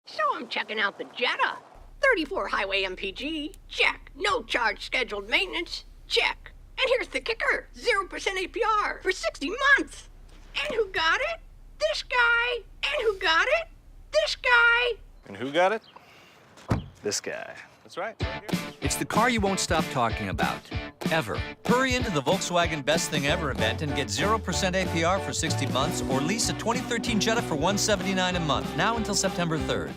So I'm checking out the Jetta. 34 highway MPG, check. No charge scheduled maintenance, check. And here's the kicker, 0% APR for 60 months. And who got it? This guy. And who got it? This guy. And who got it? This guy. That's right. It's the car you won't stop talking about, ever. Hurry into the Volkswagen Best Thing Ever event and get 0% APR for 60 months or lease a 2013 Jetta for $179 a month, now until September 3rd.